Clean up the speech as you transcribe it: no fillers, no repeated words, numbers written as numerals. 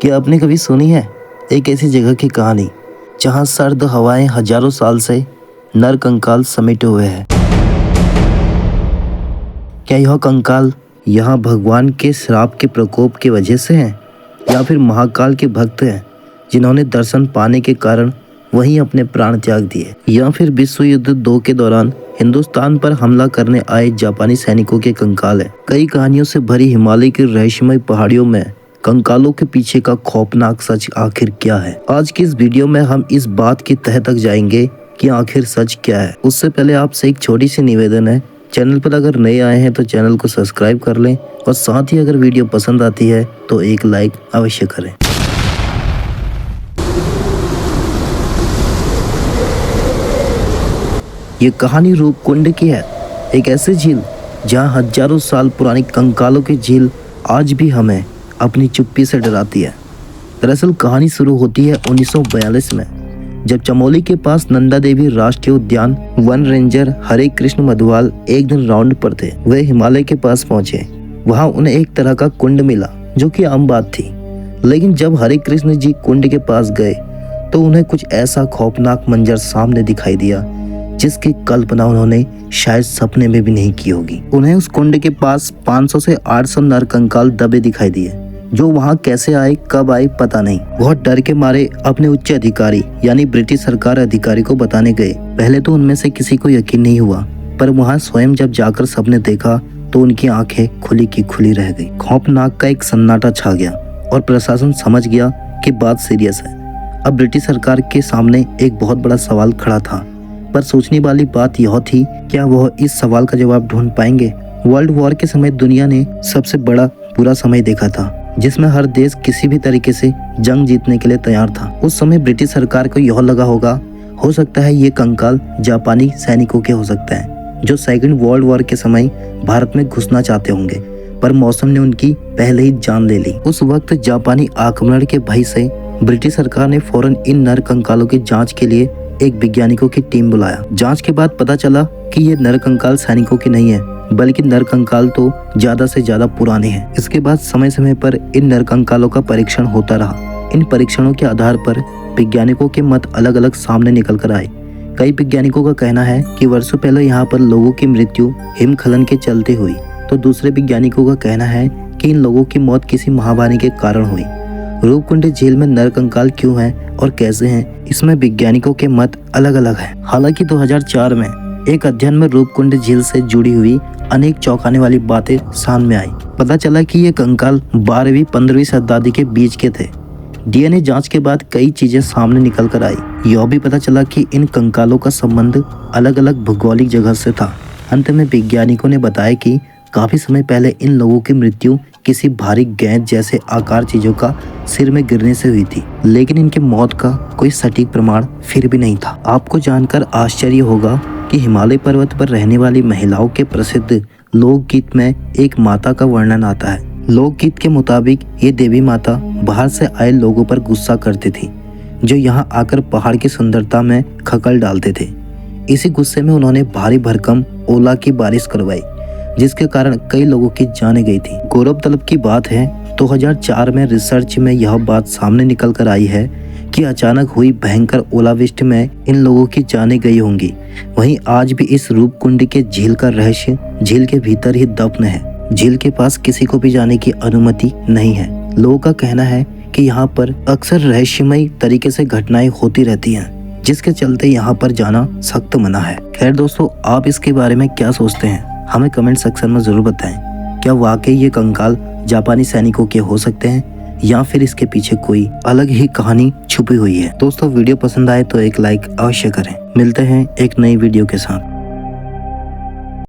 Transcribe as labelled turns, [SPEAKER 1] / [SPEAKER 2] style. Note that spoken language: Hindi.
[SPEAKER 1] क्या आपने कभी सुनी है एक ऐसी जगह की कहानी जहां सर्द हवाएं हजारों साल से नर कंकाल समेटे हुए हैं? क्या यह कंकाल यहाँ भगवान के श्राप के प्रकोप की वजह से हैं, या फिर महाकाल के भक्त हैं जिन्होंने दर्शन पाने के कारण वहीं अपने प्राण त्याग दिए, या फिर विश्व युद्ध 2 के दौरान हिंदुस्तान पर हमला करने आए जापानी सैनिकों के कंकाल है। कई कहानियों से भरी हिमालय की रहस्यमय पहाड़ियों में कंकालों के पीछे का खौफनाक सच आखिर क्या है। आज की इस वीडियो में हम इस बात की तह तक जाएंगे कि आखिर सच क्या है। उससे पहले आपसे एक छोटी सी निवेदन है, चैनल पर अगर नए आए हैं तो चैनल को सब्सक्राइब कर लें और साथ ही अगर वीडियो पसंद आती है तो एक लाइक अवश्य करें। ये कहानी रूपकुंड की है, एक ऐसी झील जहां हजारों साल पुरानी कंकालों की झील आज भी हमें अपनी चुप्पी से डराती है। दरअसल कहानी शुरू होती है 1942 में, जब चमोली के पास नंदा देवी राष्ट्रीय उद्यान वन रेंजर हरे कृष्ण मधुवाल एक दिन राउंड पर थे। वे हिमालय के पास पहुंचे। वहां उन्हें एक तरह का कुंड मिला जो कि आम बात थी, लेकिन जब हरे कृष्ण जी कुंड के पास गए तो उन्हें कुछ ऐसा खौफनाक मंजर सामने दिखाई दिया जिसकी कल्पना उन्होंने शायद सपने में भी नहीं की होगी। उन्हें उस कुंड के पास 500 से 800 नर कंकाल दबे दिखाई दिए, जो वहां कैसे आए कब आए पता नहीं। बहुत डर के मारे अपने उच्च अधिकारी यानी ब्रिटिश सरकार अधिकारी को बताने गए। पहले तो उनमें से किसी को यकीन नहीं हुआ, पर वहां स्वयं जब जाकर सबने देखा तो उनकी आंखें खुली की खुली रह गई। खौफनाक का एक सन्नाटा छा गया और प्रशासन समझ गया कि बात सीरियस है। अब ब्रिटिश सरकार के सामने एक बहुत बड़ा सवाल खड़ा था, पर सोचने वाली बात यह थी, क्या वह इस सवाल का जवाब ढूंढ पाएंगे। वर्ल्ड वॉर के समय दुनिया ने सबसे बड़ा बुरा समय देखा था, जिसमें हर देश किसी भी तरीके से जंग जीतने के लिए तैयार था। उस समय ब्रिटिश सरकार को यह लगा होगा, हो सकता है ये कंकाल जापानी सैनिकों के हो सकते हैं, जो सेकंड वर्ल्ड वॉर के समय भारत में घुसना चाहते होंगे, पर मौसम ने उनकी पहले ही जान ले ली। उस वक्त जापानी आक्रमण के भय से ब्रिटिश सरकार ने फौरन इन नर कंकालों की जांच के लिए एक वैज्ञानिकों की टीम बुलाया। जांच के बाद पता चला कि ये नर कंकाल सैनिकों के नहीं है, बल्कि नर कंकाल तो ज्यादा से ज्यादा पुराने हैं। इसके बाद समय समय पर इन नर कंकालों का परीक्षण होता रहा। इन परीक्षणों के आधार पर वैज्ञानिकों के मत अलग अलग सामने निकल कर आए। कई वैज्ञानिकों का कहना है कि वर्षों पहले यहाँ पर लोगों की मृत्यु हिमस्खलन के चलते हुई, तो दूसरे वैज्ञानिकों का कहना है कि इन लोगों की मौत किसी महामारी के कारण हुई। रूपकुंड झील में नर कंकाल क्यों हैं और कैसे हैं, इसमें वैज्ञानिकों के मत अलग अलग हैं। हालांकि 2004 में एक अध्ययन में रूपकुंड झील से जुड़ी हुई अनेक चौंकाने वाली बातें सामने आई। पता चला कि ये कंकाल 12वीं-15वीं शताब्दी के बीच के थे। डीएनए जांच के बाद कई चीजें सामने निकल कर आई। यह भी पता चला कि इन कंकालों का संबंध अलग अलग भौगोलिक जगह से था। अंत में वैज्ञानिकों ने बताया कि काफी समय पहले इन लोगों की मृत्यु किसी भारी गेंद जैसे आकार चीजों का सिर में गिरने से हुई थी, लेकिन इनकी मौत का कोई सटीक प्रमाण फिर भी नहीं था। आपको जानकर आश्चर्य होगा कि हिमालय पर्वत पर रहने वाली महिलाओं के प्रसिद्ध लोकगीत में एक माता का वर्णन आता है। लोकगीत के मुताबिक ये देवी माता बाहर से आए लोगों पर गुस्सा करती थी, जो यहाँ आकर पहाड़ की सुंदरता में खकल डालते थे। इसी गुस्से में उन्होंने भारी भरकम ओला की बारिश करवाई, जिसके कारण कई लोगों की जानें गई थी। गौरव तलब की बात है 2004 में रिसर्च में यह बात सामने निकल कर आई है कि अचानक हुई भयंकर ओलावृष्टि में इन लोगों की जानें गई होंगी। वहीं आज भी इस रूपकुंड के झील का रहस्य झील के भीतर ही दफन है। झील के पास किसी को भी जाने की अनुमति नहीं है। लोगों का कहना है कि यहाँ पर अक्सर रहस्यमय तरीके से घटनाएं होती रहती हैं, जिसके चलते यहाँ पर जाना सख्त मना है। खैर दोस्तों, आप इसके बारे में क्या सोचते हैं, हमें कमेंट सेक्शन में जरूर बताएं। क्या वाकई ये कंकाल जापानी सैनिकों के हो सकते हैं, या फिर इसके पीछे कोई अलग ही कहानी छुपी हुई है। दोस्तों, वीडियो पसंद आए तो एक लाइक अवश्य करें। मिलते हैं एक नई वीडियो के साथ।